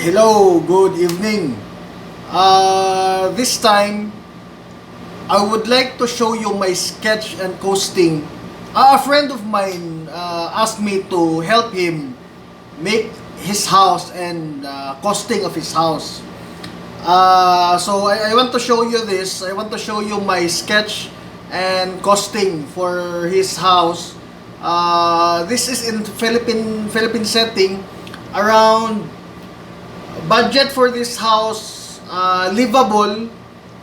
Hello, good evening. This time, I would like to show you my sketch and coasting. A friend of mine asked me to help him make his house and costing of his house. So I want to show you this. I want to show you my sketch and costing for his house. This is in Philippine setting. Around budget for this house, livable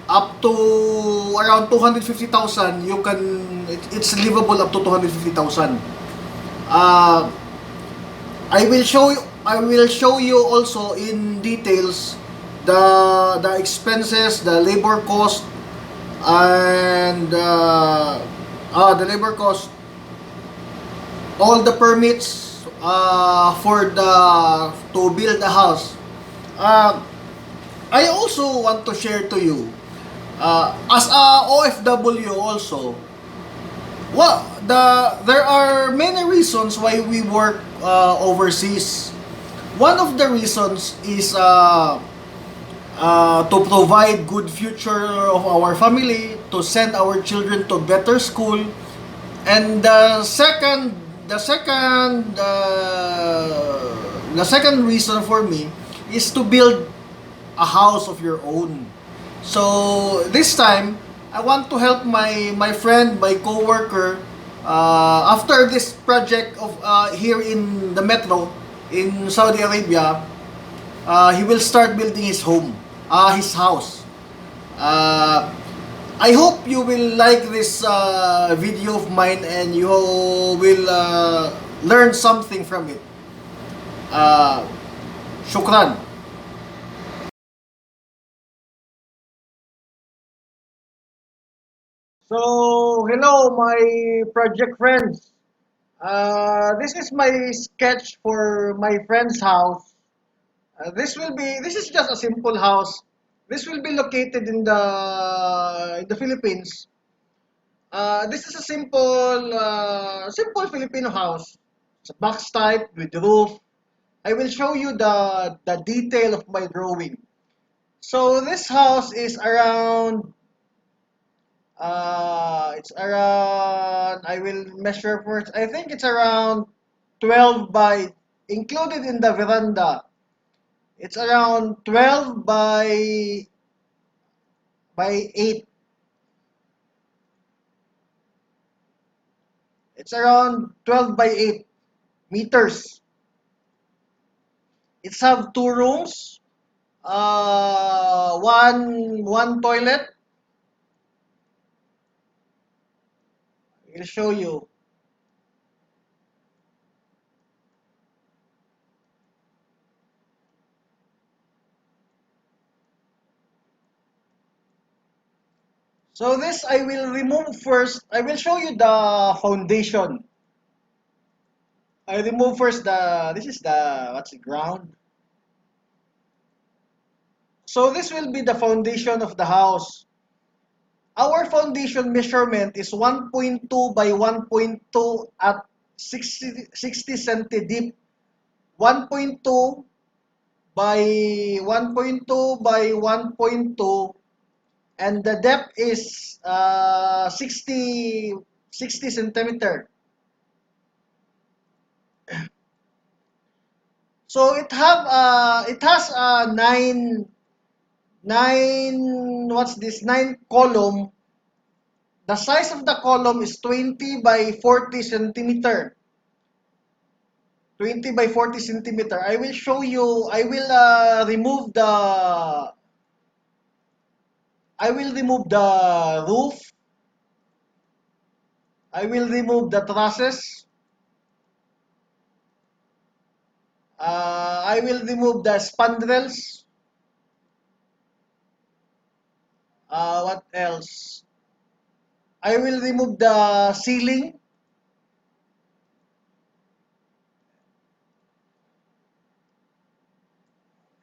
up to around 250,000. It's livable up to 250,000. uh, I will show you also in details the expenses, the labor cost, and the labor cost, all the permits for the to build the house. uh, I also want to share to you, as a OFW also, there are many reasons why we work overseas. One of the reasons is to provide good future of our family, to send our children to better school, and the second reason for me is to build a house of your own. So this time, I want to help my friend, my coworker. After this project of here in the metro in Saudi Arabia, he will start building his house. Uh, I hope you will like this video of mine and you will learn something from it. Uh, Shukran. So, hello, my project friends. This is my sketch for my friend's house. This is just a simple house. This will be located in the Philippines. This is a simple Filipino house. It's a box type with roof. I will show you the detail of my drawing. So this house is around. It's around. I will measure first. I think it's around 12 by, included in the veranda. It's around 12 by 8. It's around 12 by 8 meters. It's have two rooms, one toilet. I'll show you. So this I will remove first. I will show you the foundation. I remove first this is the, what's the ground. So this will be the foundation of the house. Our foundation measurement is 1.2 by 1.2 at 60 centi deep. 1.2 by 1.2 by 1.2, and the depth is 60 centimeter. So it has nine, what's this, nine column. The size of the column is 20 by 40 centimeter. 20 by 40 centimeter. I will show you. I will remove the roof. I will remove the trusses. I will remove the spandrels. What else? I will remove the ceiling.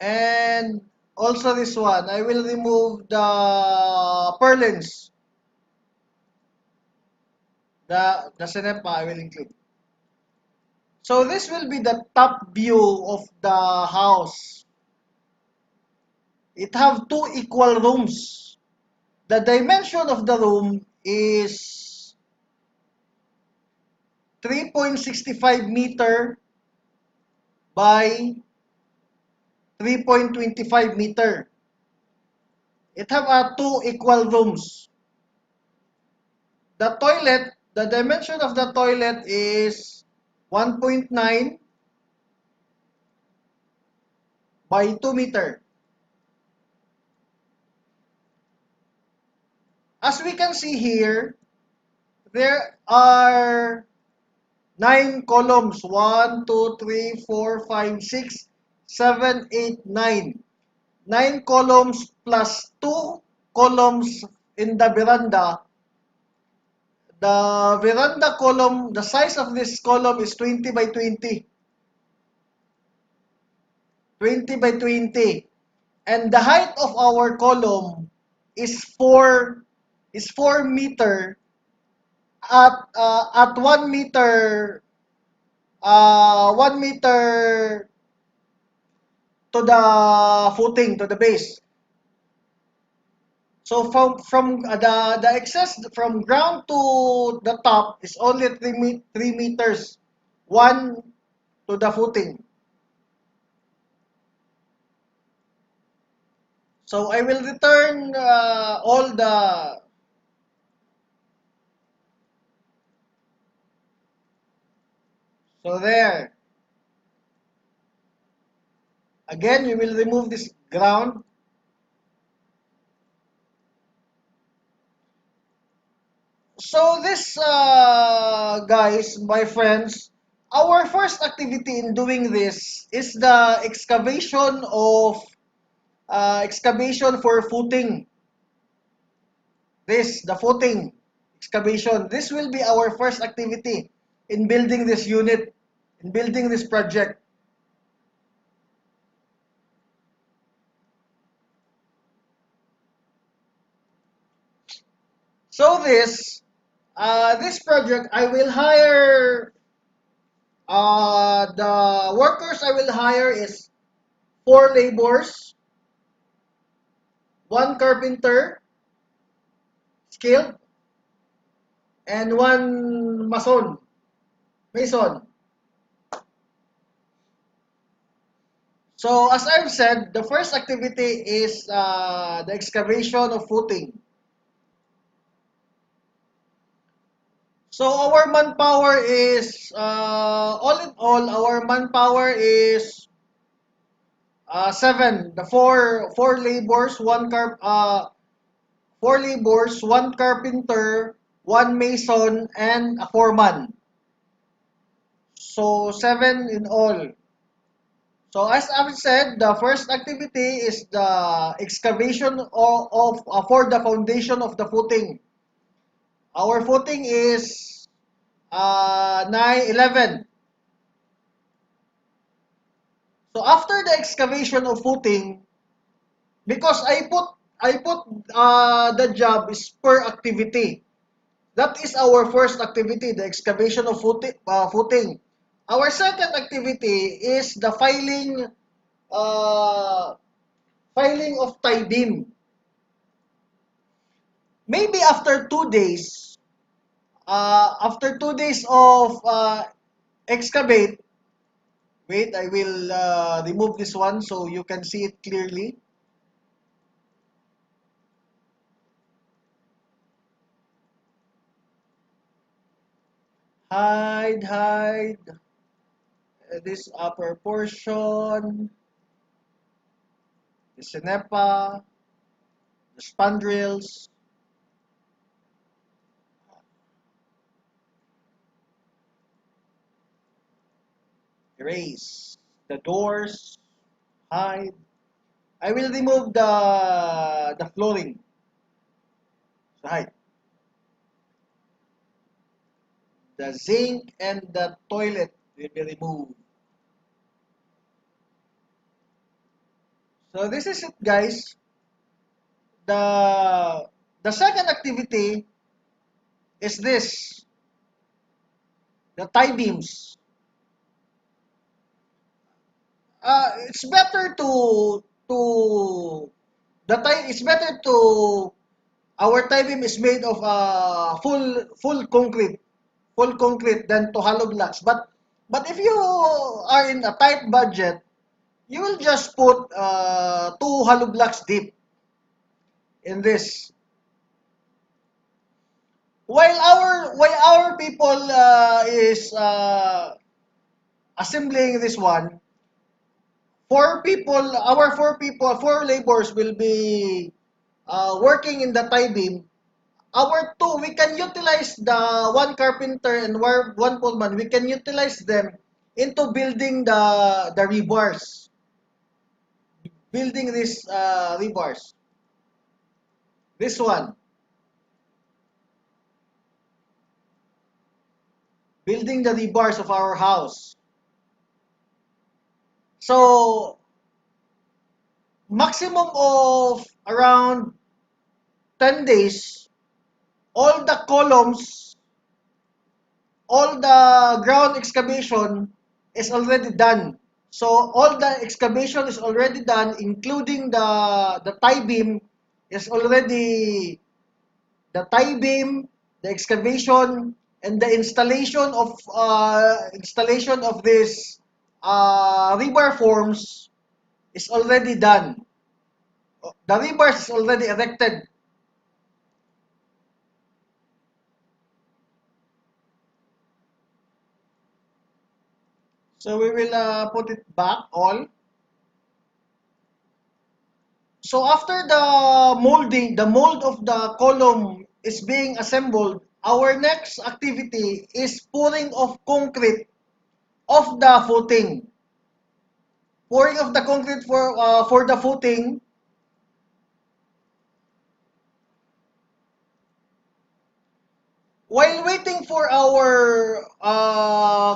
And also this one. I will remove the purlins. The Cenepa I will include. So this will be the top view of the house. it have two equal rooms. The dimension of the room is 3.65 meter by 3.25 meter. It have two equal rooms. The toilet, the dimension of the toilet is 1.9 by 2 meter. As we can see here, there are 9 columns. 1, 2, 3, 4, 5, 6, 7, 8, 9. 9 columns plus 2 columns in the veranda. The veranda column, the size of this column is 20 by 20. 20 by 20. And the height of our column is 4 meter at 1 meter 1 meter to the footing, to the base. So from the excess from ground to the top is only 3 meters, 1 to the footing. So I will return all the so there. Again, we will remove this ground. So this, guys, my friends, our first activity in doing this is the excavation for footing. The footing excavation. This will be our first activity in building this unit, in building this project. So this project, I will hire, the workers I will hire is 4 laborers, 1 carpenter, skilled, and 1 mason. So as I've said, the first activity is the excavation of footing. So our manpower is, all in all, our manpower is 7. The four laborers, 1 carpenter, 1 mason, and a foreman. So 7 in all. So as I've said, the first activity is the excavation for the foundation of the footing. Our footing is 11. So after the excavation of footing, because I put the job is per activity. That is our first activity, the excavation of footing. Our second activity is the uh, filing of tie beam. Maybe after 2 days of excavate, wait, I will remove this one so you can see it clearly. Hide this upper portion, the sinepa, the spandrels. Erase the doors, hide. I will remove the flooring. So hide. The zinc and the toilet will be removed. So this is it, guys. The second activity is this, the tie beams. It's better to the tie it's better to our tie beam is made of full concrete than to hollow blocks. But if you are in a tight budget, you will just put two hollow blocks deep in this. While our people is assembling this one, four laborers will be working in the tie beam. Our two, we can utilize the one carpenter and one pullman. We can utilize them into building the rebars, building these rebars. This one, building the rebars of our house. So maximum of around 10 days, all the columns, all the ground excavation is already done. So all the excavation is already done, including the tie beam is already the tie beam, the excavation, and the installation of this rebar forms is already done. The rebars is already erected. So we will put it back all. So after the mold of the column is being assembled, our next activity is pouring of concrete of the footing. Pouring of the concrete for the footing. While waiting for our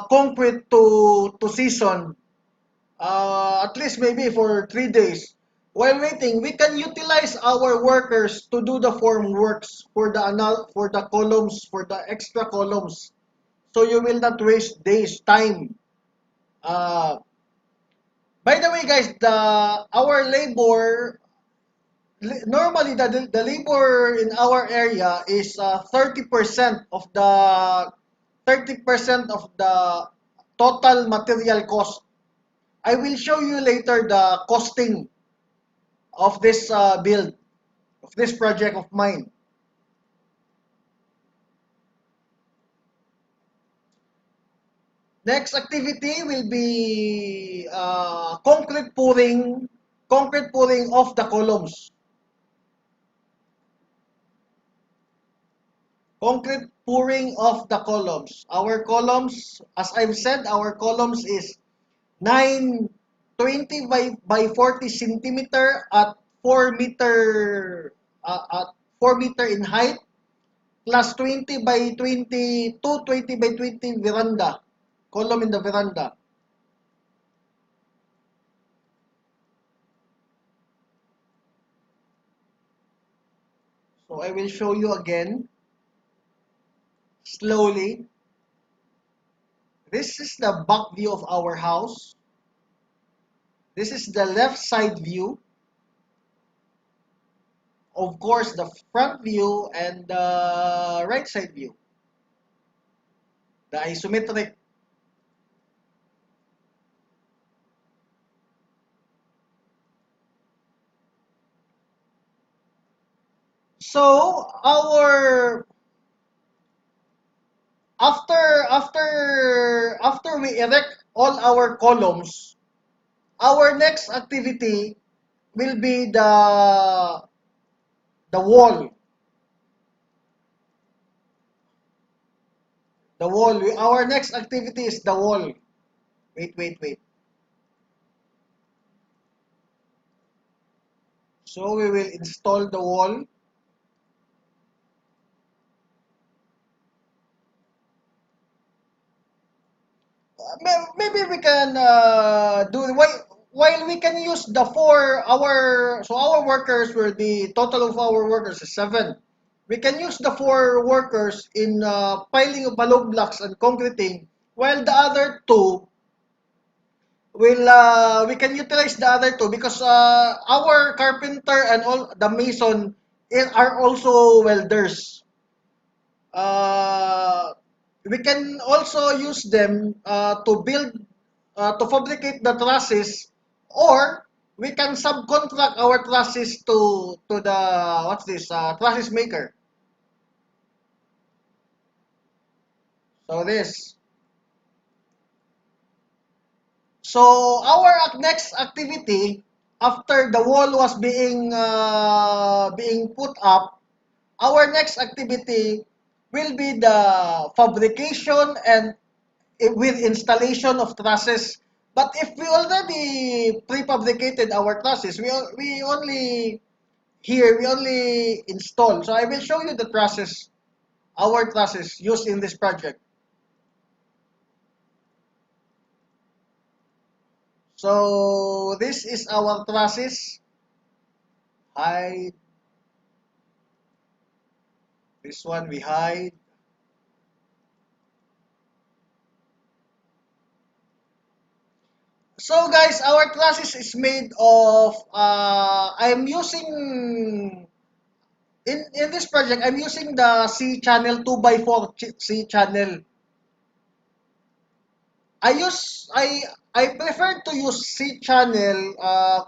concrete to season, at least maybe for 3 days. While waiting, we can utilize our workers to do the form works for the columns, for the extra columns. So you will not waste days time. Uh, by the way, guys, the our labor normally the labor in our area is 30% of the total material cost. I will show you later the costing of this build, of this project of mine. Next activity will be concrete pouring of the columns. Concrete pouring of the columns. Our columns, as I've said, our columns is 920 by 40 centimeter at 4 meter in height, plus 20 by 20, 220 by 20 veranda, column in the veranda. So I will show you again, slowly. This is the back view of our house. This is the left side view. Of course, the front view and the right side view. The isometric. So our after we erect all our columns, our next activity will be the wall. The wall. Our next activity is the wall. Wait. So we will install the wall. Maybe we can do while we can use the our workers were the total of our workers is 7. We can use the 4 workers in piling of hollow blocks and concreting, while the other 2 we can utilize the other two because our carpenter and all the mason are also welders. Uh, we can also use them to fabricate the trusses, or we can subcontract our trusses to the what's this trusses maker. So this. So our next activity after the wall was being put up, our next activity will be the fabrication and with installation of trusses. But if we already prefabricated our trusses, we only here we only install. So I will show you the trusses, our trusses used in this project. So this is our trusses. Hide this one. We hide. So guys, our trusses is made of. I'm using in this project. I'm using the C channel 2x4 C channel. I prefer to use C channel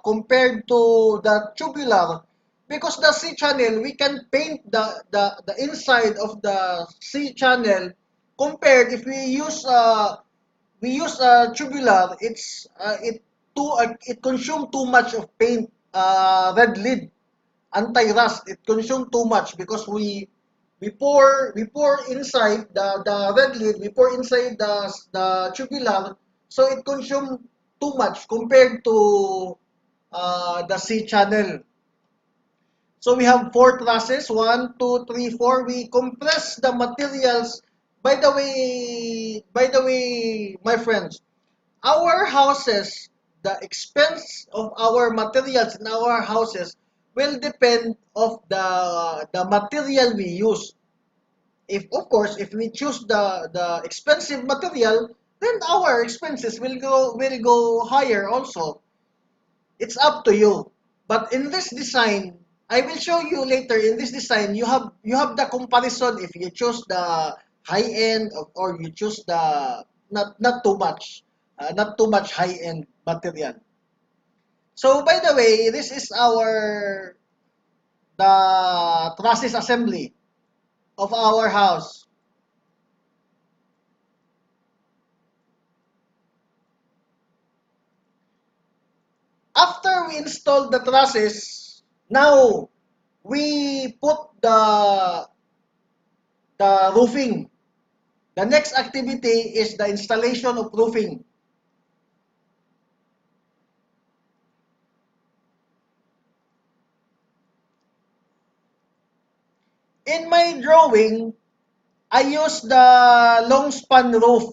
compared to the tubular because the C channel we can paint the inside of the C channel compared if we use tubular it consume too much of paint red lead anti-rust. It consume too much because we pour inside the red lid, we pour inside the tubular, so it consume too much compared to the C channel. So we have four trusses, one, two, three, four. We compress the materials. By the way, my friends, our houses, the expense of our materials in our houses will depend of the material we use. If of course if we choose the expensive material, then our expenses will go higher also. It's up to you. But in this design, I will show you later. In this design, you have the comparison if you choose the high end or you choose the not too much high end material. So by the way, this is our the trusses assembly of our house. After we install the trusses, now we put the roofing. The next activity is the installation of roofing. In my drawing, I use the long span roof.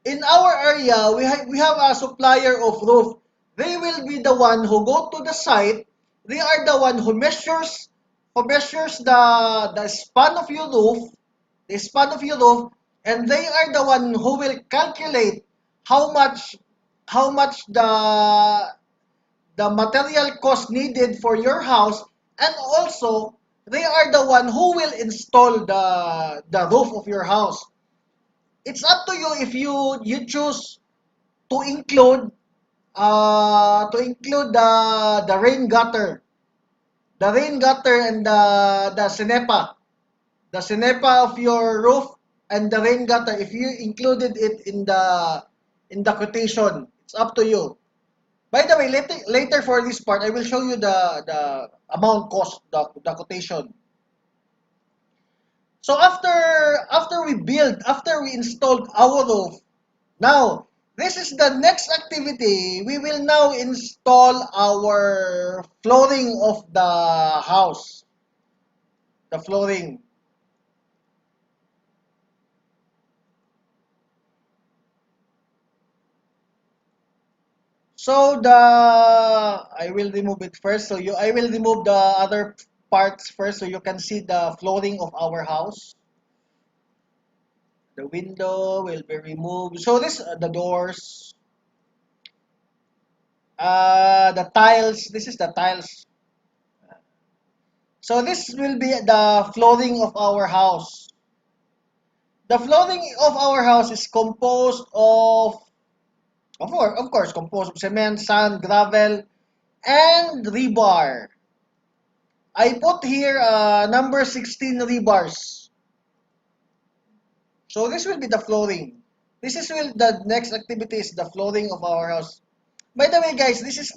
In our area, we have a supplier of roof. They will be the one who go to the site. They are the one who measures the span of your roof, and they are the one who will calculate how much how much the material cost needed for your house, and also they are the one who will install the roof of your house. It's up to you if you choose to include the rain gutter, and the sinepa of your roof and the rain gutter. If you included it in the quotation, it's up to you. By the way, later for this part, I will show you the amount cost, the quotation. So after we installed our roof, now this is the next activity. We will now install our flooring of the house. The flooring. So I will remove it first. I will remove the other parts first so you can see the flooring of our house. The window will be removed. So this the doors. The tiles. This is the tiles. So this will be the flooring of our house. The flooring of our house is composed of course, composed of cement, sand, gravel, and rebar. I put here number 16 rebars. So this will be the flooring. This is will the next activity is the flooring of our house. By the way, guys, this is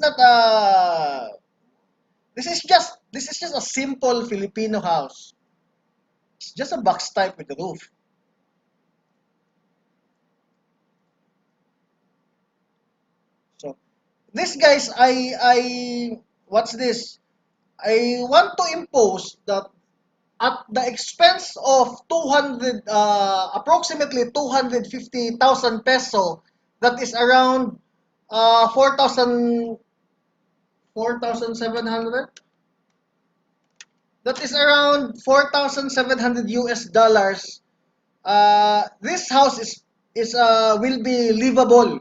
just a simple Filipino house. It's just a box type with a roof. So this, guys, I what's this? I want to impose that at the expense of 200 approximately 250,000 peso, that is around 4,000 that is around 4,700 US dollars. This house is will be livable.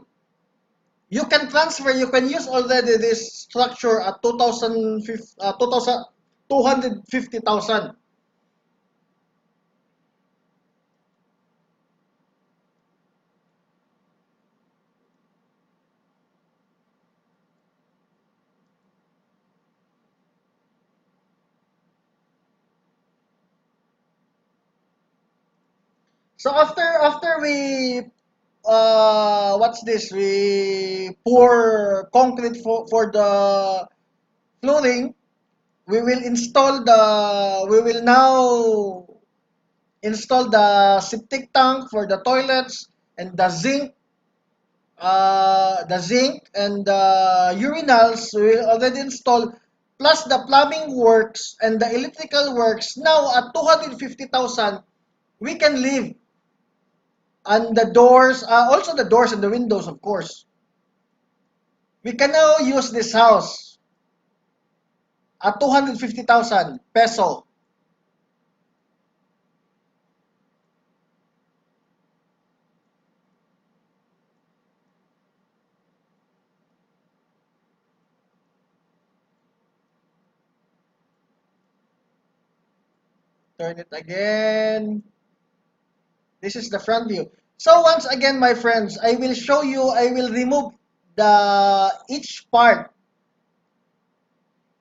You can transfer, you can use already this structure at 250,000. So after we what's this? We pour concrete for the flooring. We will now install the septic tank for the toilets and the zinc and the urinals we will already install, plus the plumbing works and the electrical works. Now at 250,000, we can live. And the doors, also the doors and the windows, of course. We can now use this house at 250,000 peso. Turn it again. This is the front view. So once again, my friends, I will show you, I will remove the each part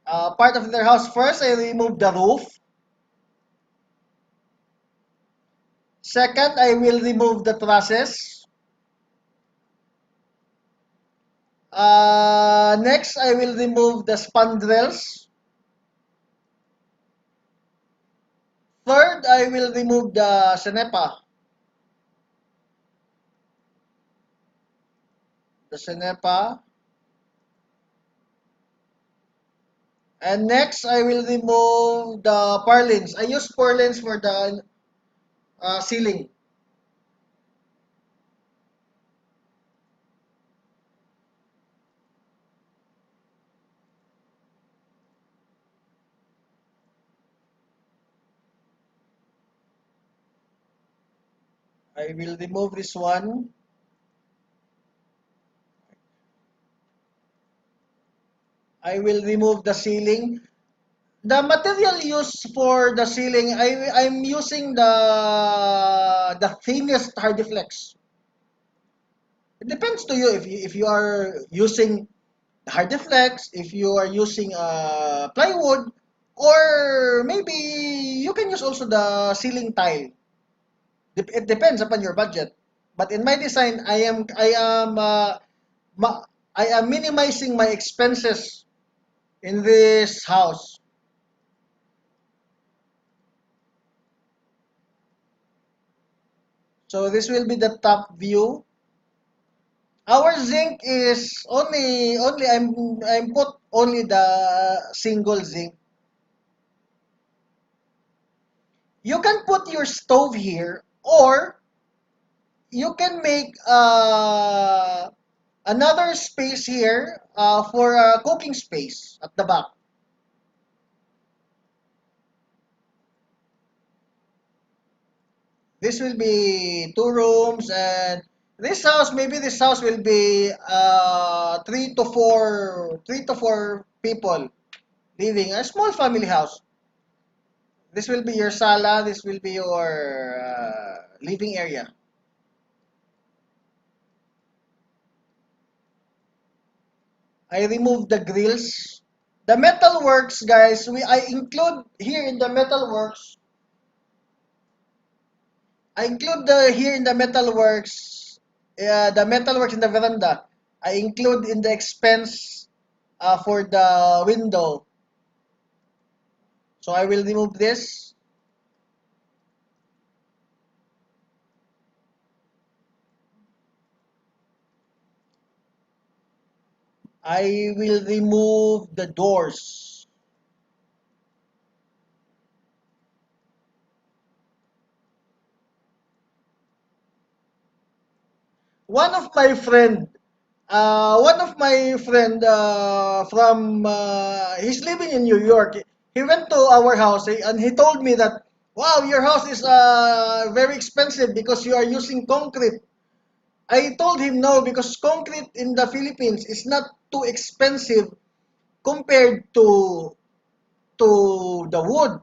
of their house. First, I remove the roof. Second, I will remove the trusses. Next, I will remove the spandrels. Third, I will remove the senepa. The senepa. And next, I will remove the purlins. I use purlins for the ceiling. I will remove this one. I will remove the ceiling. The material used for the ceiling, I'm using the thinnest Hardiflex. It depends to you if you are using Hardiflex, if you are using plywood, or maybe you can use also the ceiling tile. It depends upon your budget. But in my design, ma- I am minimizing my expenses in this house. So this will be the top view. Our zinc is only I'm put only the single zinc. You can put your stove here, or you can make another space here for a cooking space at the back. This will be two rooms, and This house, maybe this house will be three to four people living a small family house. This will be your sala. This will be your living area. I remove the grills. The metal works, guys. I include here in the metal works. I include the here in the metal works. The metal works in the veranda. I include in the expense for the window. So I will remove this. I will remove the doors. One of my friend, from he's living in New York. He went to our house and he told me that, wow, your house is very expensive because you are using concrete. I told him no, because concrete in the Philippines is not too expensive compared to the wood.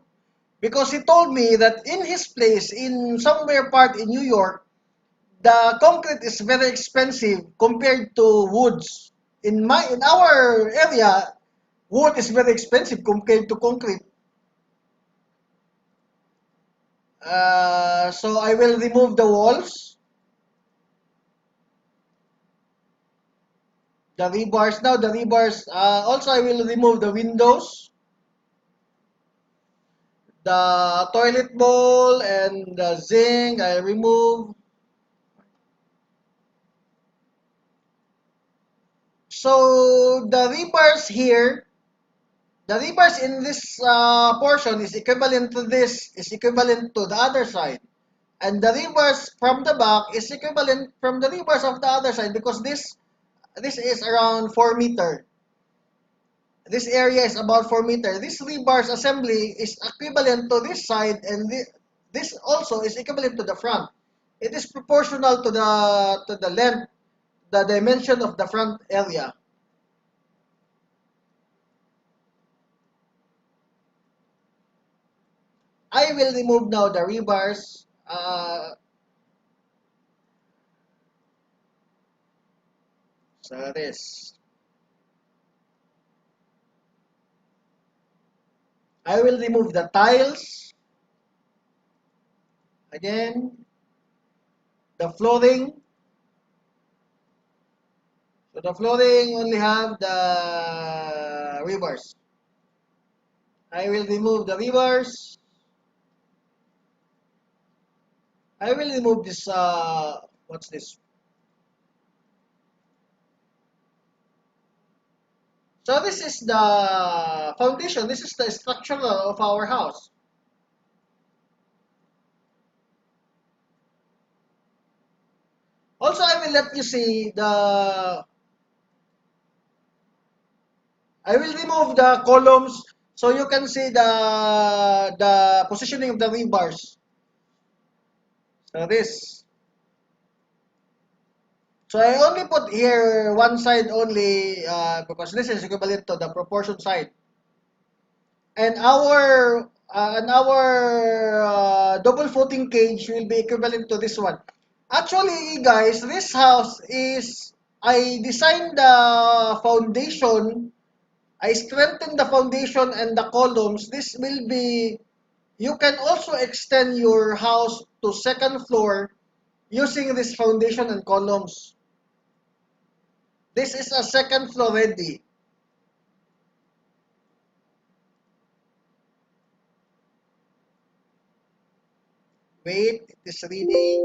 Because he told me that in his place, in somewhere part in New York, the concrete is very expensive compared to woods. In our area, wood is very expensive compared to concrete. So I will remove the walls, the rebars. Now the rebars. Also, I will remove the windows, the toilet bowl, and the zinc. I remove. So the rebars here, the rebars in this portion is equivalent to this, is equivalent to the other side. And the rebars from the back is equivalent from the rebars of the other side, because this is around 4 meter. This area is about 4 meter. This rebars assembly is equivalent to this side, and this also is equivalent to the front. It is proportional to the length, the dimension of the front area. I will remove now the rebars. So this. I will remove the tiles. Again, the flooring. So the flooring only have the rebars. I will remove the rebars. I will remove this, what's this? So this is the foundation. This is the structure of our house. Also, I will let you see I will remove the columns so you can see the positioning of the rebars. So this. So I only put here one side only because this is equivalent to the proportion side. And our double footing cage will be equivalent to this one. Actually, guys, this house is, I designed the foundation. I strengthened the foundation and the columns. This will be, you can also extend your house to second floor using this foundation and columns. This is a second floor ready. Wait, it is ready.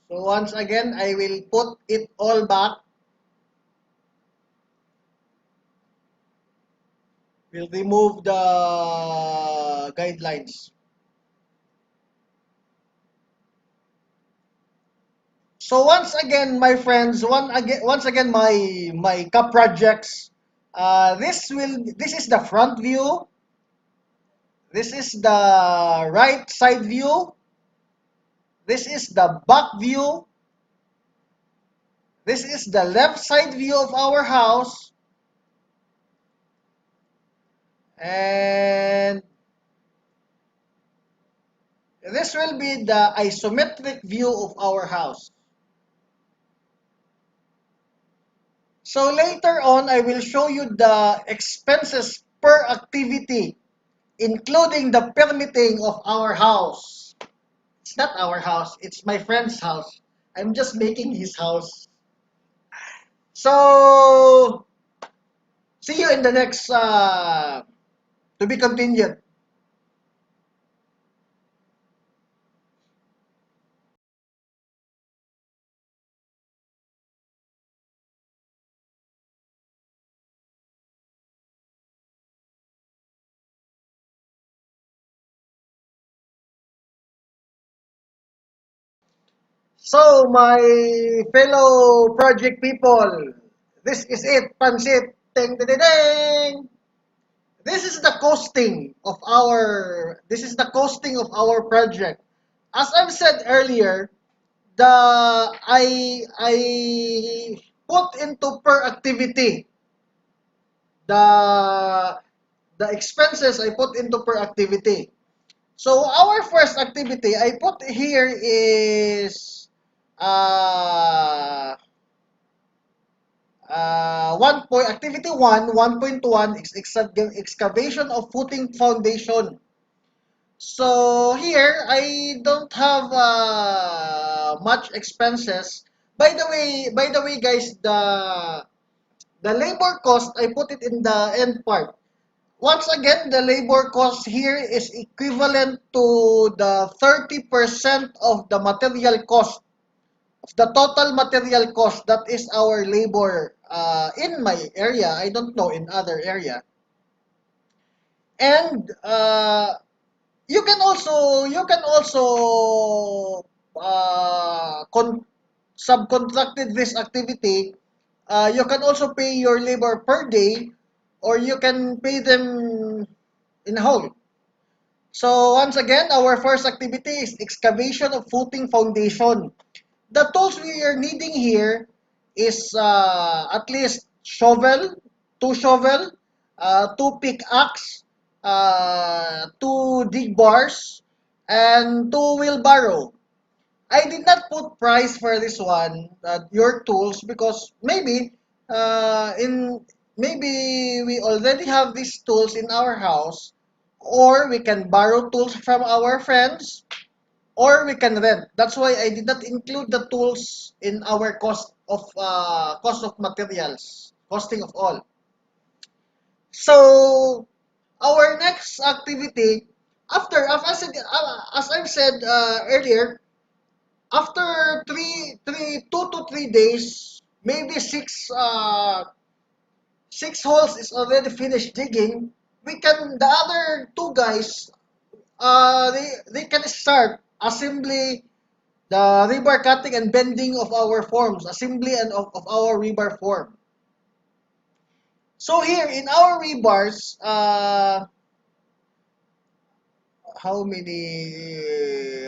So once again, I will put it all back. We'll remove the guidelines. So once again, my friends, once again, my cup projects. This is the front view. This is the right side view. This is the back view. This is the left side view of our house. And this will be the isometric view of our house. So later on, I will show you the expenses per activity, including the permitting of our house. It's not our house, it's my friend's house. I'm just making his house. So, see you in the next, to be continued. So, my fellow project people, this is it, Pansit. Ding, ding, ding, ding. This is the costing of our project. As I've said earlier, the I put into per activity the expenses I put into per activity. So our first activity I put here is uh, activity 1.1 is excavation of footing foundation. So here I don't have much expenses. By the way, guys, the labor cost I put it in the end part. Once again, the labor cost here is equivalent to the 30% of the material cost, of the total material cost. That is our labor in my area. I don't know in other area. And you can also subcontracted this activity. You can also pay your labor per day, or you can pay them in whole. So once again, our first activity is excavation of footing foundation. The tools we are needing here is at least shovel, two pickaxe, two dig bars, and two wheelbarrow. I did not put price for this one, your tools, because in maybe we already have these tools in our house, or we can borrow tools from our friends, or we can rent. That's why I did not include the tools in our cost of materials, costing of all. So our next activity, as I've said earlier, after 2 to 3 days, maybe six holes is already finished digging. We can The other two guys, they can start assembly, the rebar cutting and bending of our forms, assembly and of our rebar form. So here in our rebars, how many?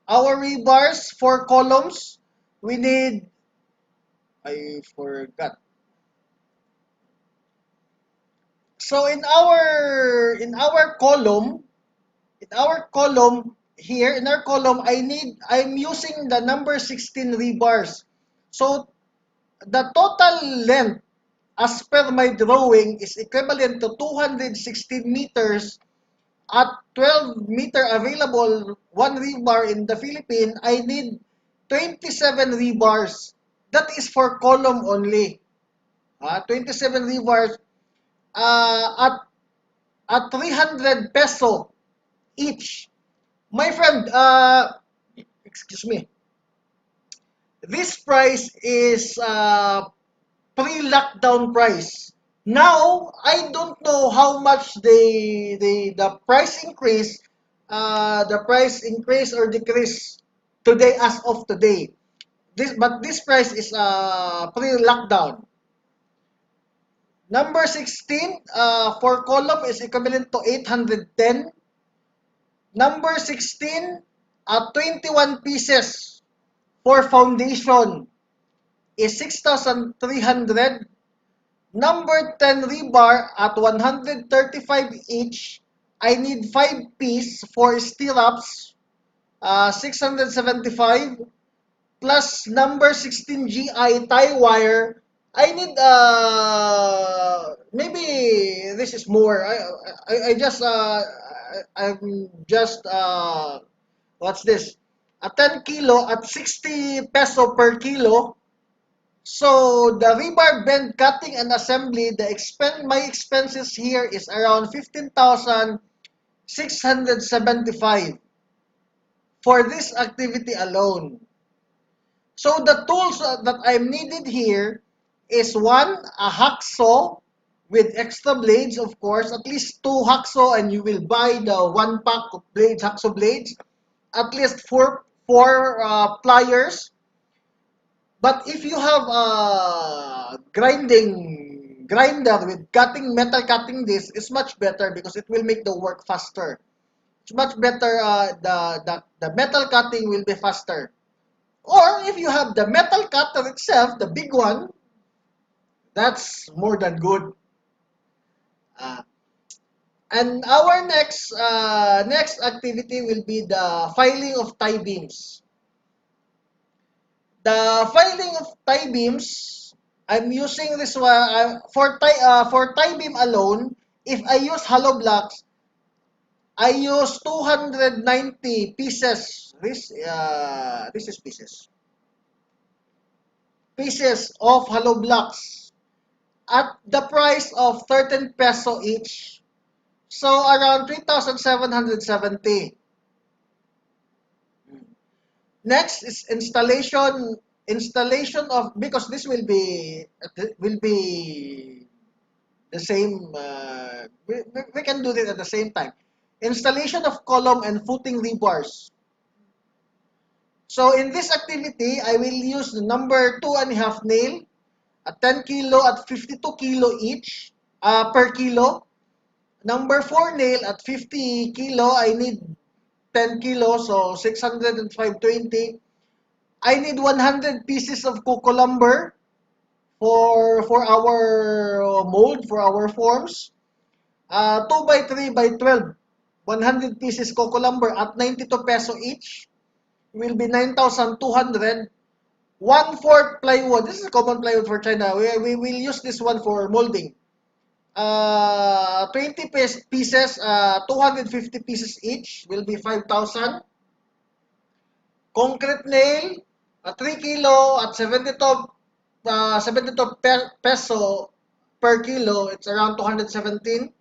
Our rebars, 4 columns. We need. I forgot. So in our column here, in our column, I'm using the number 16 rebars. So the total length as per my drawing is equivalent to 216 meters at 12-meter available one rebar in the Philippines. I need 27 rebars. That is for column only. 27 rebars at 300 peso each. My friend, excuse me. This price is pre-lockdown price. Now, I don't know how much the price increase or decrease today as of today. this price is pre-lockdown. Number 16 for column is equivalent to 810. Number 16 21 pieces for foundation is 6,300. Number 10 rebar at 135 each. I need 5 piece for stirrups, 675. Plus number 16 GI tie wire. I need maybe this is more. I just I'm just what's this? A 10 kilo at 60 peso per kilo. So the rebar bend cutting and assembly, my expenses here is around 15,675 for this activity alone. So the tools that I'm needed here is one, a hacksaw with extra blades, of course, at least 2 hacksaw, and you will buy the 1 pack of blades, hacksaw blades, at least four pliers. But if you have a grinder with metal cutting disc, it's much better because it will make the work faster. It's much better. The metal cutting will be faster. Or if you have the metal cutter itself, the big one, that's more than good. Uh, and our next activity will be the filing of tie beams. The filing of tie beams, I'm using this one for tie beam alone. If I use hollow blocks, I use 290 pieces. This is pieces of hollow blocks at the price of 13 peso each. So around 3,770. Next is installation of, because this will be the same we can do this at the same time. Installation of column and footing rebars. So in this activity, I will use the number 2.5 nail at 10 kilo at 52 kilo each per kilo. Number 4 nail at 50 kilo, I need 10 kilo, so 600 and 520. I need 100 pieces of coco lumber for our mold, for our forms. 2 by 3 by 12. 100 pieces coco lumber at 92 peso each will be 9,200. 1/4 plywood. This is a common plywood for China. We will use this one for molding. 20 pieces, 250 pieces each will be 5,000. Concrete nail, 3 kilo at 72 peso per kilo. It's around 217.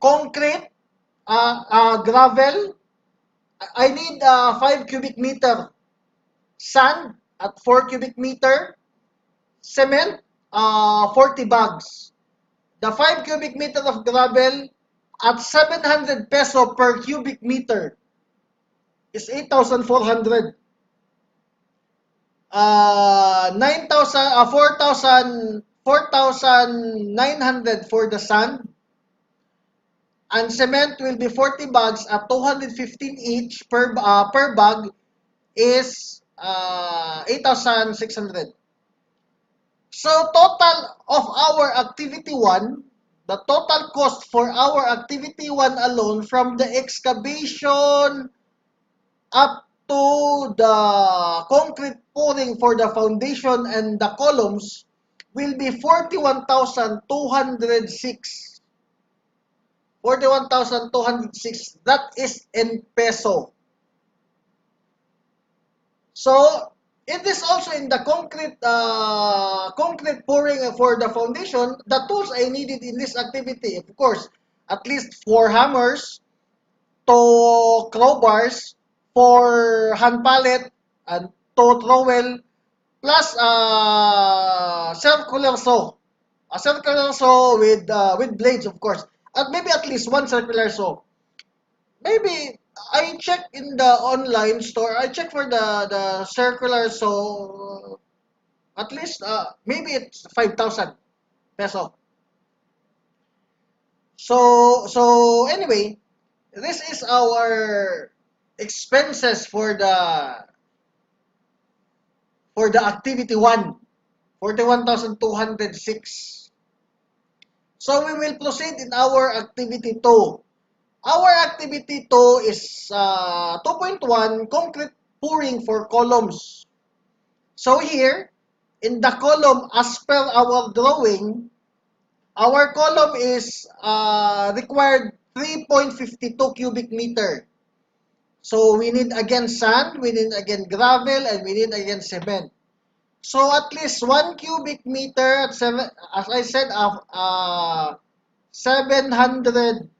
Concrete, gravel, I need 5 cubic meter. Sand at 4 cubic meter. Cement, 40 bags. The 5 cubic meter of gravel at 700 peso per cubic meter is 8,400. 4,900 for the sand. And cement will be 40 bags at 215 each per bag is 8,600. So total of our activity 1, the total cost for our activity 1 alone from the excavation up to the concrete pouring for the foundation and the columns will be 41,206. 41,206. That is in peso. So it is also in the concrete pouring for the foundation. The tools I needed in this activity, of course, at least 4 hammers, 2 crowbars, 4 hand pallet, and 2 trowel, plus circular saw. A circular saw with blades, of course. At maybe at least 1 circular saw. Maybe I check in the online store. I check for the circular, so at least maybe it's 5,000 peso. So anyway, this is our expenses for the activity 1, 41,206. So we will proceed in our activity 2. Our activity 2 is 2.1 concrete pouring for columns. So here, in the column as per our drawing, our column is required 3.52 cubic meter. So we need again sand, we need again gravel, and we need again cement. So at least 1 cubic meter at 7, as I said, 700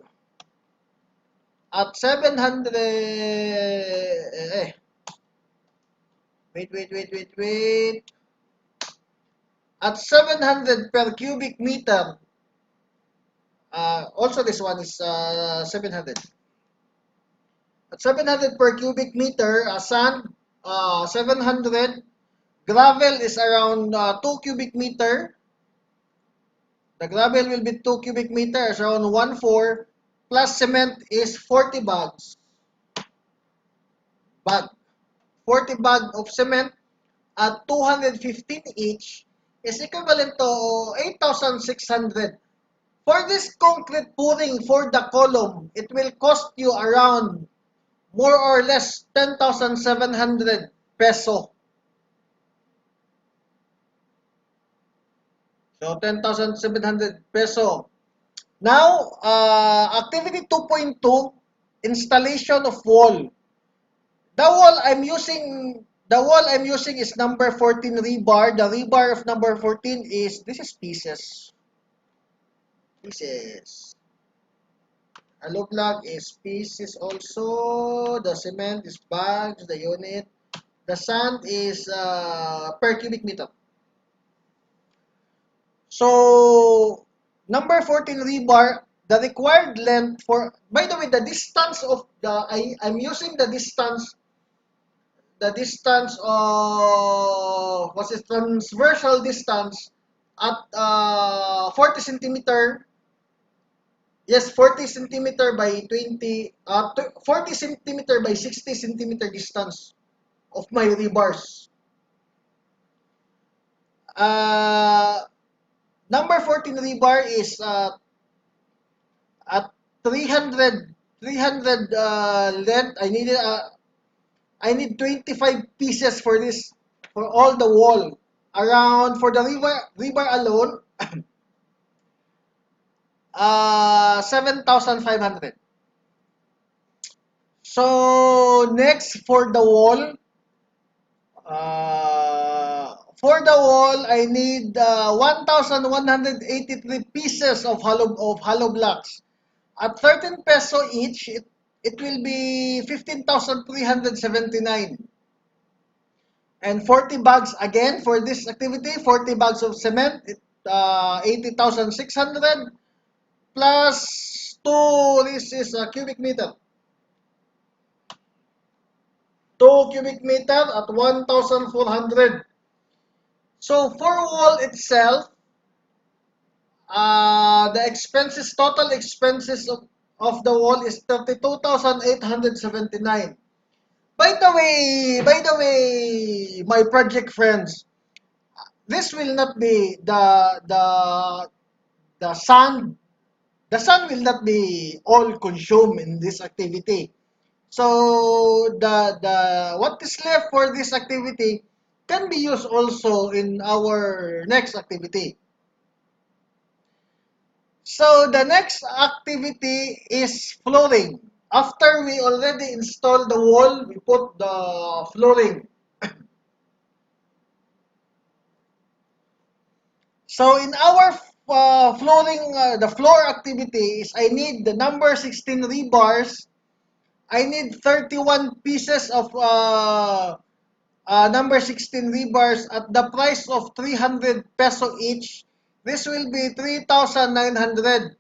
at 700. Wait. At 700 per cubic meter. Also, this one is 700. At 700 per cubic meter, sand 700, gravel is around 2 cubic meter. The gravel will be 2 cubic meters, around 1/4, plus cement is 40 bags. 40 bag of cement at 215 each is equivalent to 8,600. For this concrete pouring for the column, it will cost you around more or less 10,700 peso. So 10,700 peso. Now, activity 2.2, installation of wall. The wall I'm using is number 14 rebar. The rebar of number 14 is, this is pieces. Pieces. Hollow block is pieces also. The cement is bags, the unit. The sand is per cubic meter. So, number 14 rebar, the required length for, by the way, the distance of I'm using the distance of, what's it, transversal distance at 40 centimeter. Yes, 40 centimeter by 40 centimeter by 60 centimeter distance of my rebars. Uh, Number 14 rebar is at 300 length. I need 25 pieces for this, for all the wall. Around, for the rebar alone, 7,500. So next, for the wall, I need 1,183 pieces of hollow blocks. At 13 peso each, it will be 15,379. And 40 bags again for this activity, 40 bags of cement, 80,600 plus 2, this is a cubic meter. 2 cubic meter at 1,400. So for wall itself, the total expenses of the wall is 32,879. By the way, my project friends, this will not be the sand. The sand will not be all consumed in this activity. So the what is left for this activity can be used also in our next activity. So the next activity is flooring. After we already installed the wall, we put the flooring. So in our flooring, the floor activities, I need the number 16 rebars. I need 31 pieces of number 16 rebars at the price of 300 peso each. This will be 3,900.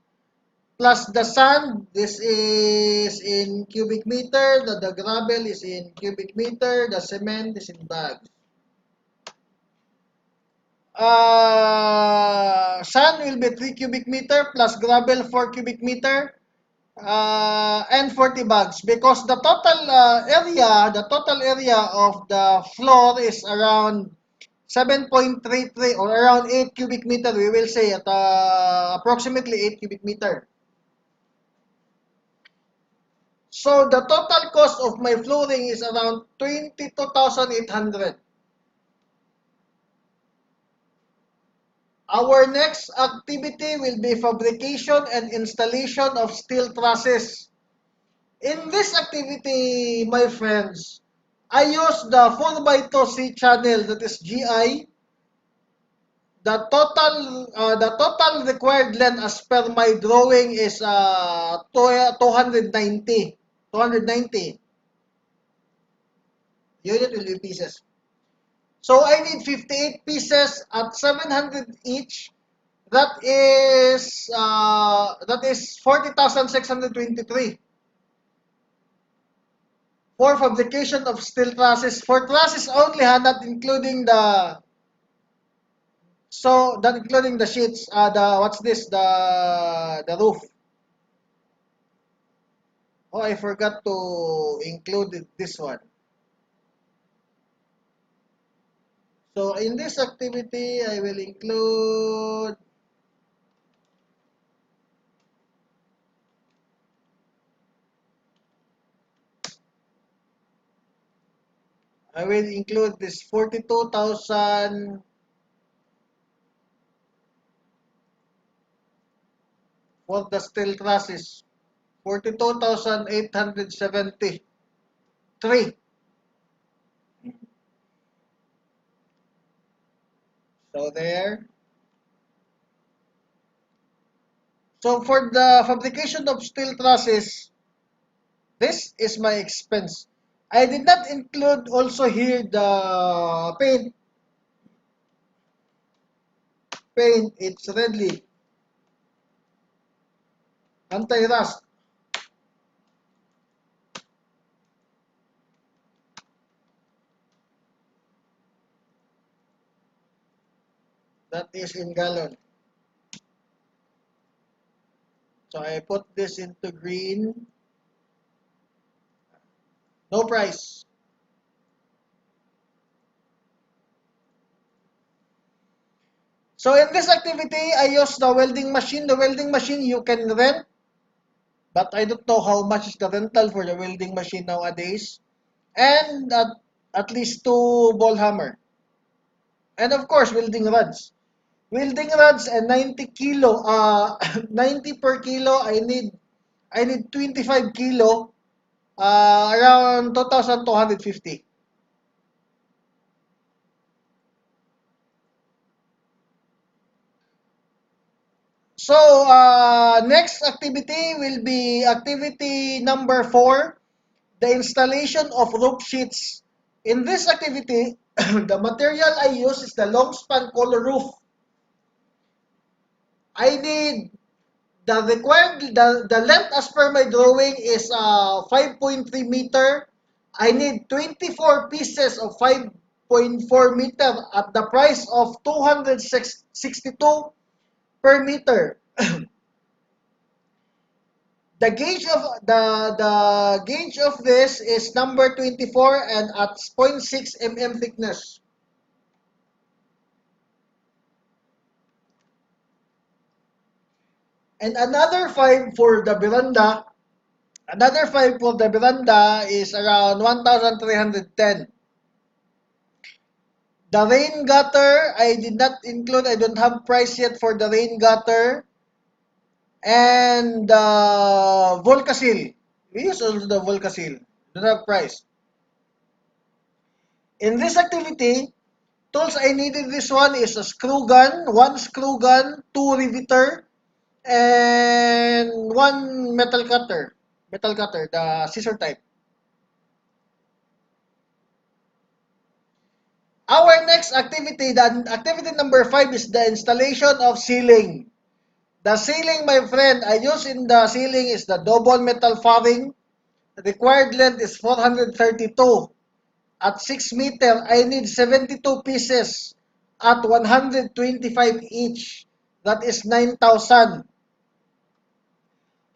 plus the sand. This is in cubic meter. The gravel is in cubic meter. The cement is in bags. Sand will be 3 cubic meter plus gravel 4 cubic meter and 40 bags because the total area of the floor is around 7.33 or around 8 cubic meter. We will say at approximately 8 cubic meter. So the total cost of my flooring is around 22,800. Our next activity will be fabrication and installation of steel trusses. In this activity, my friends, I use the 4x2C channel, that is GI. The total required length as per my drawing is 290. 290. Unit will be pieces. So I need 58 pieces at 700 each. That is 40,623 for fabrication of steel trusses. For trusses only, not including the sheets. The roof. Oh, I forgot to include this one. So in this activity, I will include this 42,000 for the steel trusses. 42,873. So there. So for the fabrication of steel trusses, this is my expense. I did not include also here the paint. Paint, it's red leaf. Anti-rust. That is in gallon. So I put this into green. No price. So in this activity, I use the welding machine. The welding machine you can rent, but I don't know how much is the rental for the welding machine nowadays. And at least 2 ball hammer. And of course, welding rods. Welding rods and 90 kilo, 90 per kilo, I need 25 kilo, around 2,250. So, next activity will be activity number 4, the installation of roof sheets. In this activity, the material I use is the long span color roof. I need the length as per my drawing is 5.3 meter. I need 24 pieces of 5.4 meter at the price of 262 per meter. The gauge of this is number 24 and at 0.6 mm thickness. And another 5 for the veranda. Another 5 for the veranda is around 1,310. The rain gutter, I did not include. I don't have price yet for the rain gutter. And the Volcasil. We use also the Volcasil. Don't have price. In this activity, tools I needed this one is a screw gun, one screw gun, two riveter, and one metal cutter. Metal cutter, the scissor type. Our next activity, the activity number 5 is the installation of ceiling. The ceiling, my friend, I use in the ceiling is the double metal fairing. The required length is 432. At 6 meter, I need 72 pieces at 125 each. That is 9,000.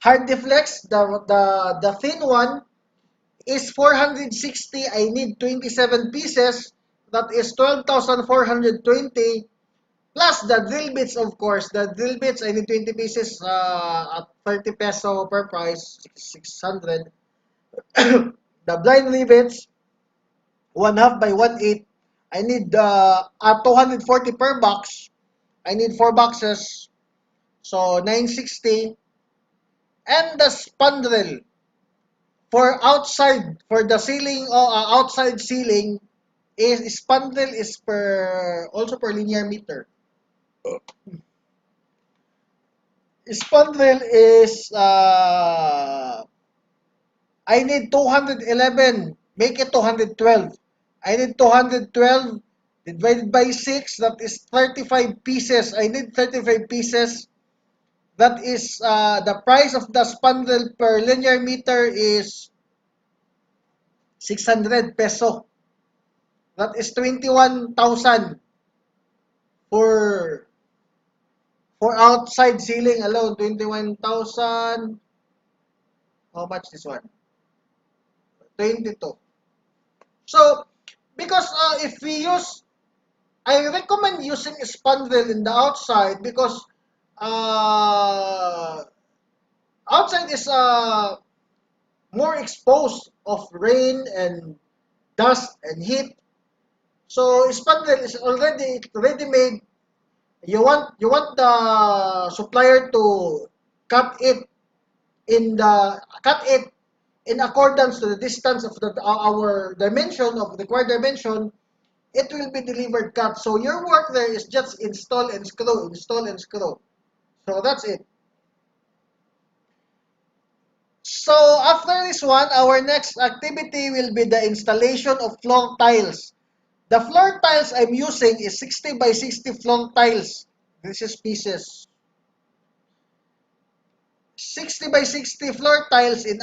Hard deflex, the thin one is 460. I need 27 pieces. That is 12,420. Plus the drill bits, of course. The drill bits, I need 20 pieces at 30 peso per price, 600. The blind rivets, 1 half by 1/8. I need at 240 per box. I need 4 boxes. So 960. And the spandrel for the ceiling, outside ceiling, is spandrel is also per linear meter. Spandrel is I need 211. Make it 212. I need 212 divided by 6. That is 35 pieces. I need 35 pieces. That is the price of the spandrel per linear meter is 600 peso. That is 21,000 for outside ceiling alone. 21,000. How much this one? 22. So, because if we use, I recommend using a spandrel in the outside because uh, outside is more exposed of rain and dust and heat. So spandrel is already ready made. You want the supplier to cut it cut it in accordance to the distance of our dimension of the required dimension. It will be delivered cut. So your work there is just install and screw, install and screw. So that's it. So after this one, our next activity will be the installation of floor tiles. The floor tiles I'm using is 60 by 60 floor tiles. This is pieces. 60 by 60 floor tiles in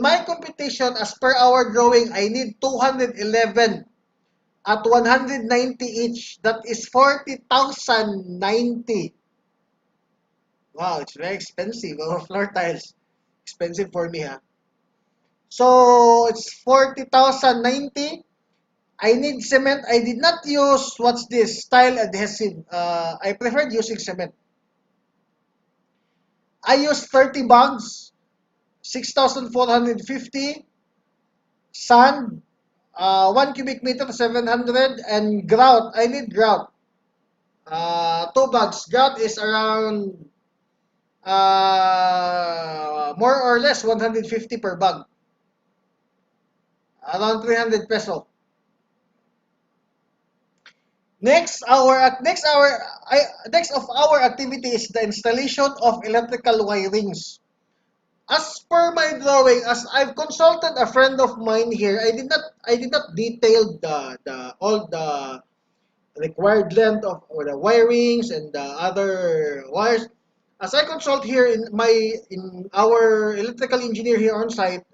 my competition as per our drawing, I need 211 at 190 each. That is 40,090. Wow, it's very expensive. Our floor tiles. Expensive for me, ha. So it's 40,090. I need cement. I did not use what's this tile adhesive. I preferred using cement. I used 30 bags, 6,450 sand, 1 cubic meter 700 and grout. I need grout. 2 bags. Grout is around more or less 150 per bag. Around 300 peso. Next of our activity is the installation of electrical wirings. As per my drawing, as I've consulted a friend of mine here, I did not detail the all the required length of or the wirings and the other wires. As I consult here in our electrical engineer here on site,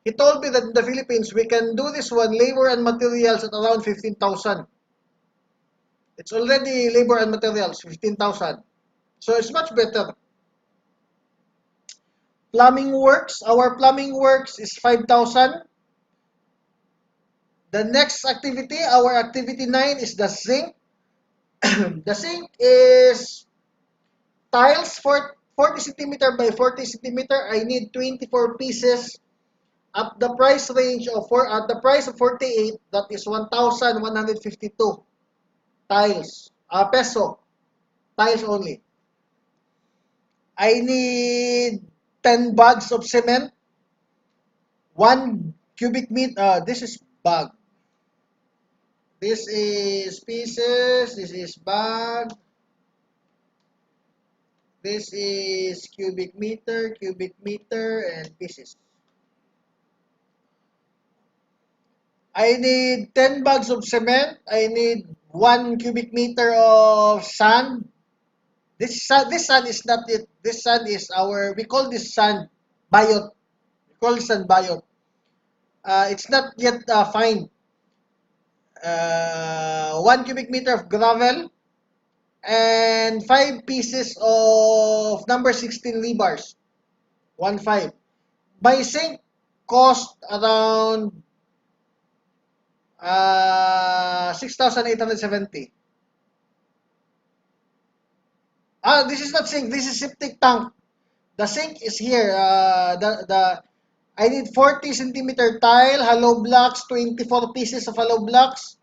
he told me that in the Philippines we can do this one labor and materials at around 15,000. It's already labor and materials 15,000. So it's much better. Plumbing works, our plumbing works is 5,000. The next activity, our activity 9 is the sink. The sink is tiles for 40 centimeter by 40 centimeter. I need 24 pieces at the price range of at the price of 48. That is 1,152 tiles. Peso tiles only. I need 10 bags of cement, 1 cubic meter. This is bag. This is pieces. This is bag. This is cubic meter, and pieces. I need 10 bags of cement. I need 1 cubic meter of sand. This sand is not it. This sand is our, we call this sand biot. We call this sand biot. It's not yet fine. 1 cubic meter of gravel and 5 pieces of number 16 rebars. 1.5. My sink cost around 6,870. This is not sink. This is septic tank. The sink is here. I need 40 centimeter tile, hollow blocks, 24 pieces of hollow blocks.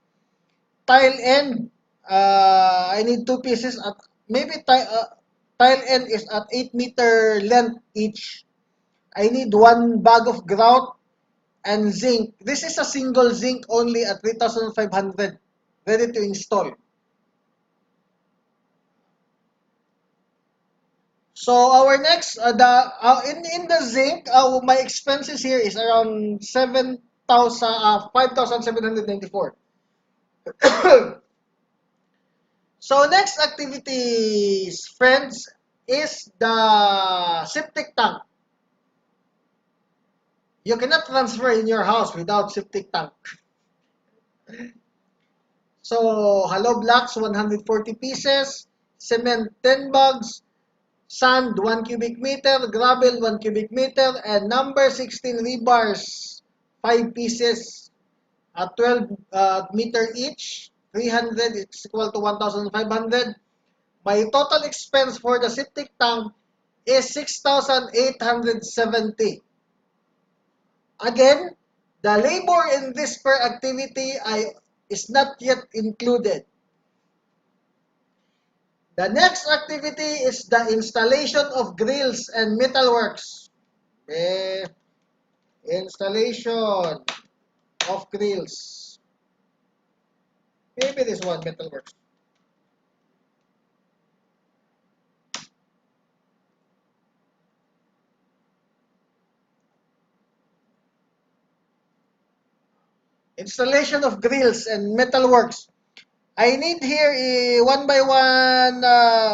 Tile end, I need 2 pieces. At maybe tile end is at 8 meter length each. I need 1 bag of grout and zinc. This is a single zinc only at 3,500. Ready to install. So our next, in the zinc, my expenses here is around 5,794. So next activities, friends, is the septic tank. You cannot transfer in your house without septic tank. So hollow blocks 140 pieces, cement 10 bags, sand 1 cubic meter, gravel 1 cubic meter, and number 16 rebars 5 pieces at 12 meter each. 300 is equal to 1,500. My total expense for the septic tank is 6,870. Again, the labor in this per activity is not yet included. The next activity is the installation of grills and metalworks. Installation of grills. Maybe this one, metalworks. Installation of grills and metalworks. I need here a 1 by 1,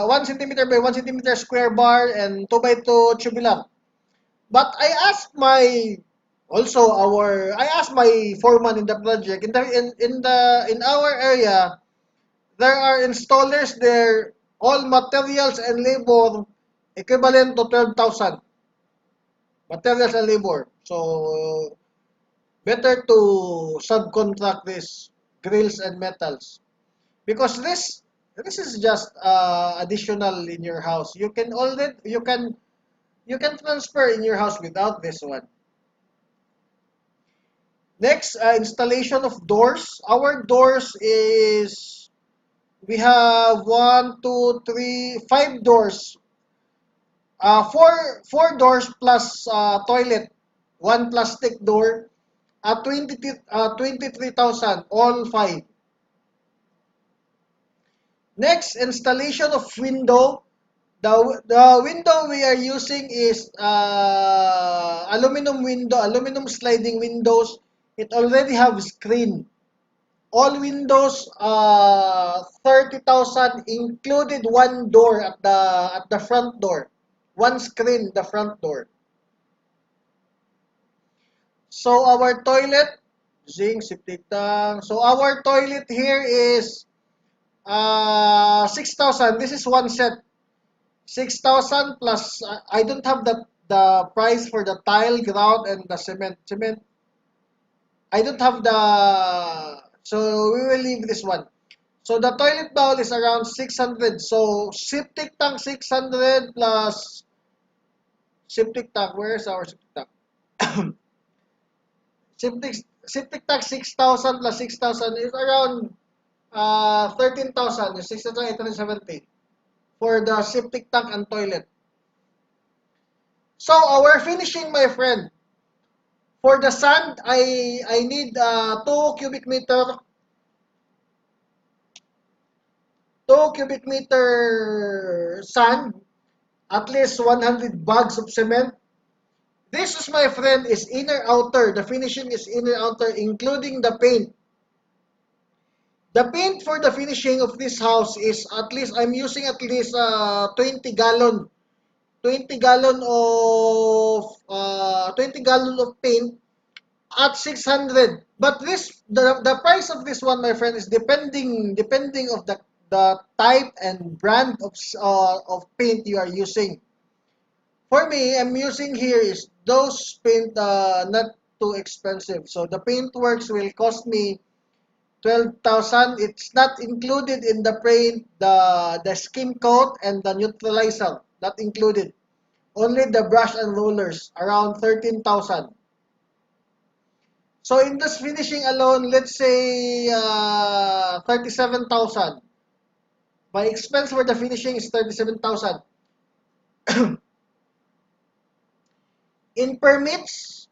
1 centimeter by 1 centimeter square bar and 2 by 2 tubular. But I asked my foreman in the project, in our area, there are installers there, all materials and labor equivalent to 12,000. Materials and labor. So better to subcontract this grills and metals. Because this is just additional in your house. You can transfer in your house without this one. Next, installation of doors. Our doors is, we have 5 doors. Four doors plus toilet. One plastic door. 23,000, all 5. Next, installation of window. The window we are using is aluminum sliding windows. It already have screen. All windows 30,000 included 1 door at the front door. 1 screen the front door. So our toilet, zinc, septic tank. So our toilet here is 6,000. This is 1 set. 6,000 plus, I don't have the price for the tile, grout, and the cement. I don't have so we will leave this one. So the toilet bowl is around 600. So septic tank 600 plus septic tank. Where is our septic tank? septic tank 6,000 plus 6,000 is around 13,000. 6,870 for the septic tank and toilet. So our finishing, my friend. For the sand, I need 2 cubic meter 2 cubic meter sand, at least 100 bags of cement. This is, my friend, is inner outer. The finishing is inner outer, including the paint. The paint for the finishing of this house is at least, I'm using at least 20 gallon. 20 gallon of 20 gallon of paint at 600. But the price of this one, my friend, is depending of the type and brand of paint you are using. For me, I'm using here is those paint not too expensive. So the paint works will cost me 12,000. It's not included in the paint, the skim coat and the neutralizer. Not included. Only the brush and rollers, around 13,000. So in this finishing alone, let's say 37,000. My expense for the finishing is 37,000. In permits,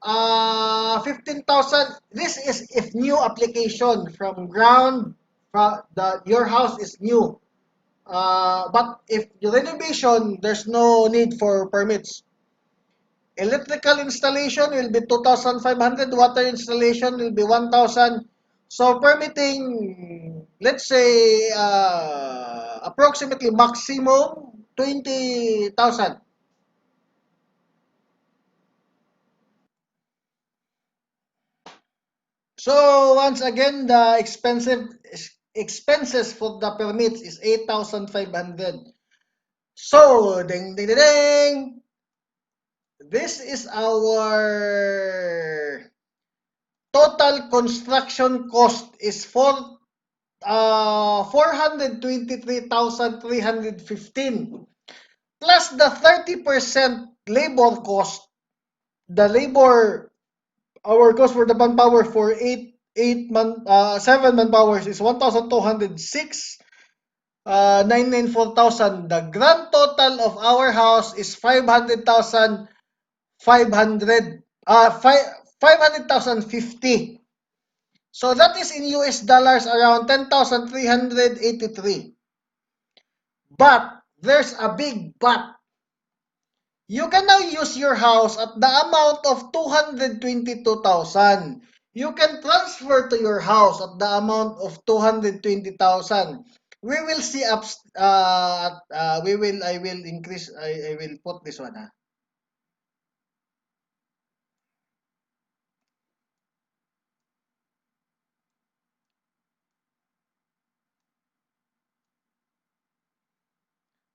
15,000. This is if new application from ground, your house is new. But if the renovation, there's no need for permits. Electrical installation will be 2,500. Water installation will be 1,000. So permitting, let's say approximately maximum 20,000. So once again, the expenses for the permits is 8,500. So ding ding ding ding. This is our total construction cost is 423,315 plus the 30% labor cost. The labor, our cost for the manpower for 7 manpowers is 1,206, 994,000. The grand total of our house is 500,500, 500,050. So that is in US dollars around 10,383. But there's a big but. You can now use your house at the amount of 222,000. You can transfer to your house at the amount of 220,000. We will see I will increase, I will put this one.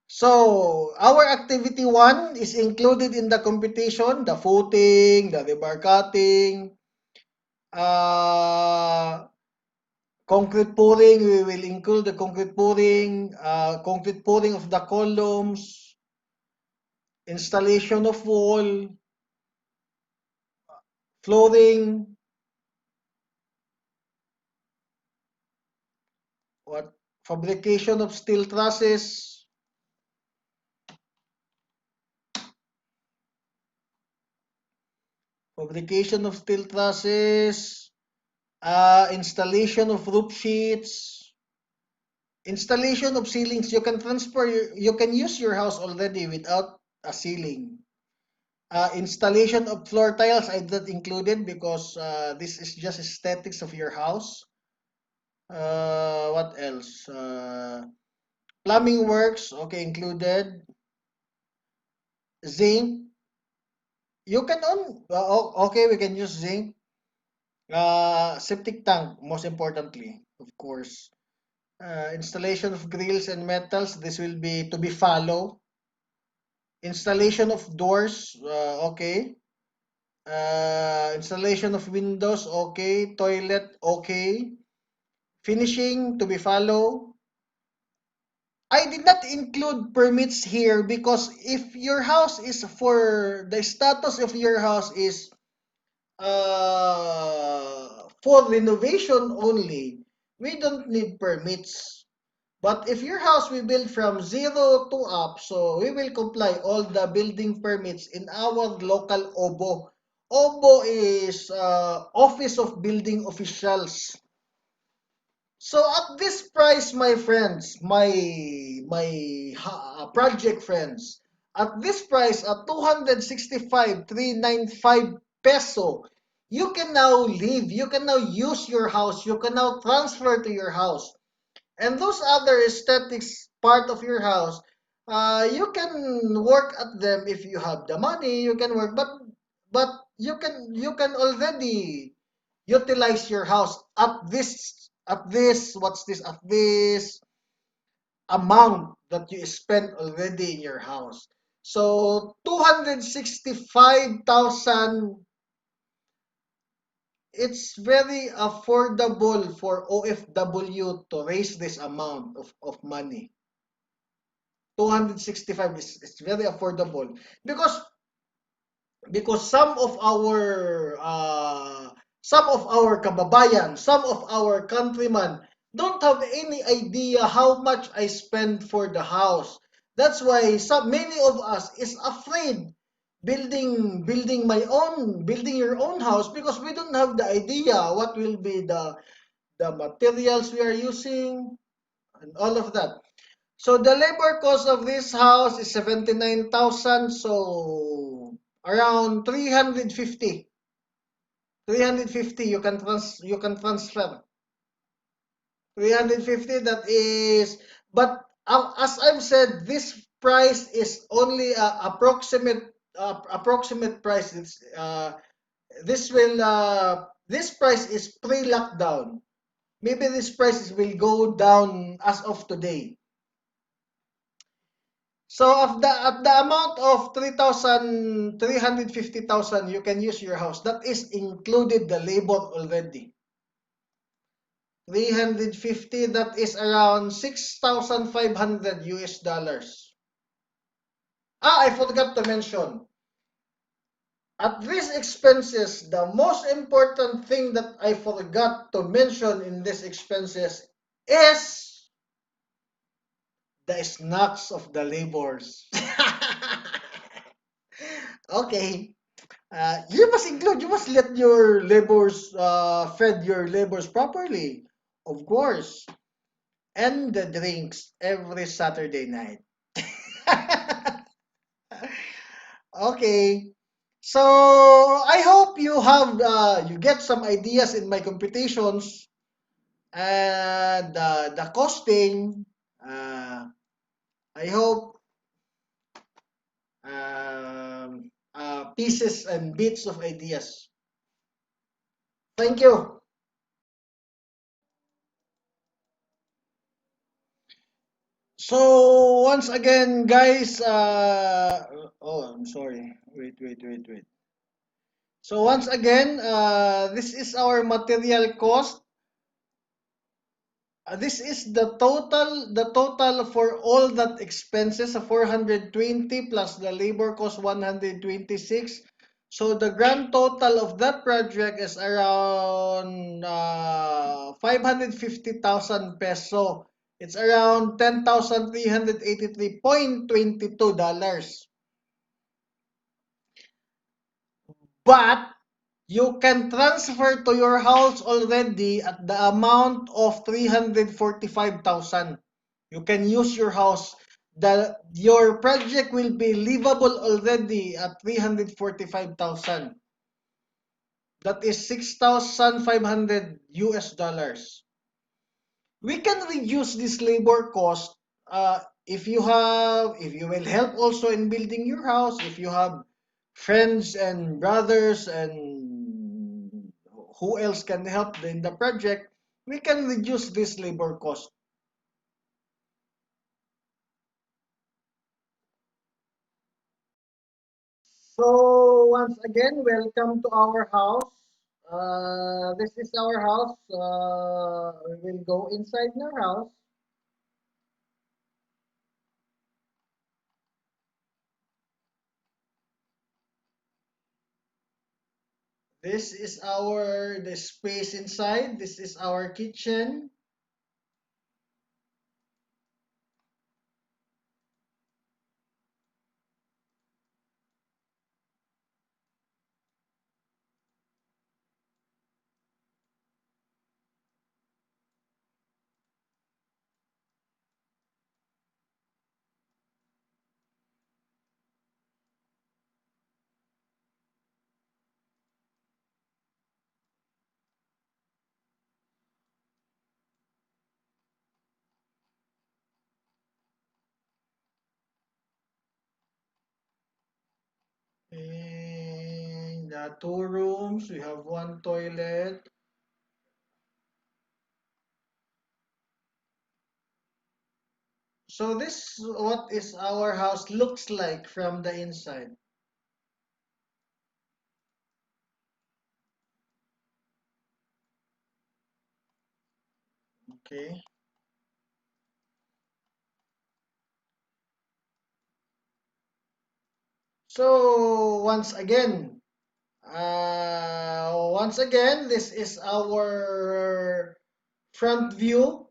So, our activity 1 is included in the competition, the footing, the rebar cutting, uh, concrete pouring. We will include the concrete pouring of the columns, installation of wall, flooring, what fabrication of steel trusses, installation of roof sheets, installation of ceilings. You can use your house already without a ceiling. Installation of floor tiles, I did not included because this is just aesthetics of your house. What else? Plumbing works, okay, included. Zinc, you can okay, we can use zinc. Septic tank, most importantly, of course. Installation of grills and metals, this will be to be follow. Installation of doors, okay. Installation of windows, okay. Toilet, okay. Finishing to be follow. I did not include permits here because if your house is for the status of your house is for renovation only, we don't need permits. But if your house we build from zero to up, so we will comply all the building permits in our local OBO. OBO is Office of Building Officials. So at this price, my friends, my project friends, at this price at 265,395 peso, you can now live, you can now use your house, you can now transfer to your house. And those other aesthetics part of your house, you can work at them if you have the money, you can work, but you can already utilize your house at this what's this at this amount that you spent already in your house. So 265,000, it's very affordable for OFW to raise this amount of money. 265 is it's very affordable because some of our kababayan, some of our countrymen don't have any idea how much I spend for the house. That's why many of us is afraid building your own house because we don't have the idea what will be the materials we are using and all of that. So the labor cost of this house is 79,000, so around 350. 350 you can transfer. 350, that is, but as I've said, this price is only approximate price. This price is pre-lockdown. Maybe this price will go down as of today. So of the at the amount of 350,000, you can use your house. That is included the labor already. 350, that is around 6,500 US dollars. I forgot to mention. At these expenses, the most important thing that I forgot to mention in these expenses is the snacks of the laborers. Okay. You must let your laborers, fed your laborers properly, of course. And the drinks every Saturday night. Okay. So I hope you get some ideas in my computations and the costing. I hope pieces and bits of ideas. Thank you. So once again, guys, oh, I'm sorry. Wait. So once again, this is our material cost. This is the total for all that expenses of 420 plus the labor cost 126. So the grand total of that project is around 550,000 peso. It's around $10,383.22. But you can transfer to your house already at the amount of 345,000. You can use your house. Your project will be livable already at 345,000. That is 6,500 US dollars. We can reduce this labor cost if you will help also in building your house, if you have friends and brothers and who else can help in the project, we can reduce this labor cost. So once again, welcome to our house. This is our house. We will go inside our house. This is the space inside. This is our kitchen. And the two rooms, we have one toilet. So this what is our house looks like from the inside. Okay. So once again, this is our front view,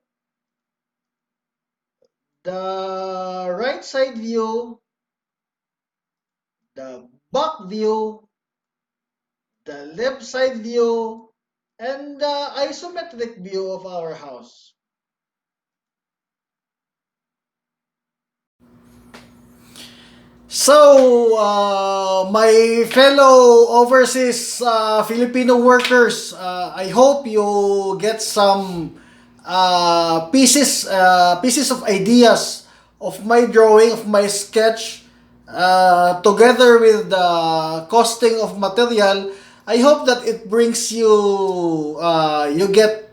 the right side view, the back view, the left side view, and the isometric view of our house. So, my fellow overseas Filipino workers, I hope you get some pieces of ideas of my drawing, of my sketch, together with the costing of material. I hope that it brings you, you get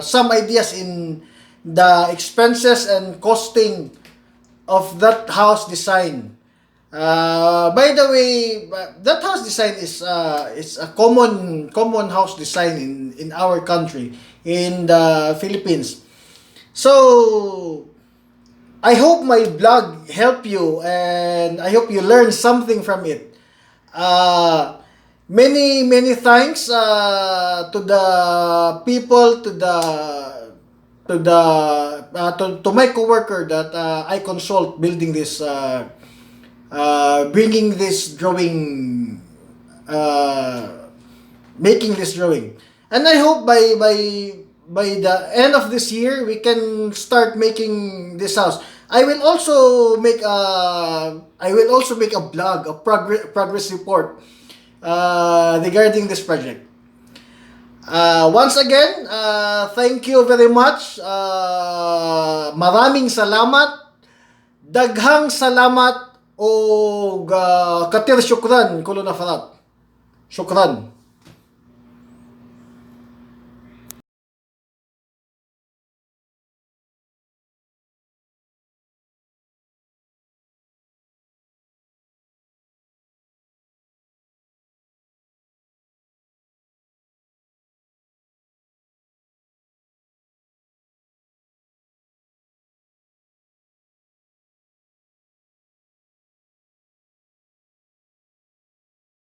some ideas in the expenses and costing of that house design. By the way, that house design is a common house design in our country, in the Philippines. So I hope my blog help you, and I hope you learn something from it. Uh, many thanks to the people, to my coworker that I consult building this, bringing this drawing, uh, making this drawing. And I hope by the end of this year we can start making this house. I will also make a blog, a progress report regarding this project. Once again, thank you very much. Maraming salamat. Daghang salamat o katir syukran kulo na farat. Syukran.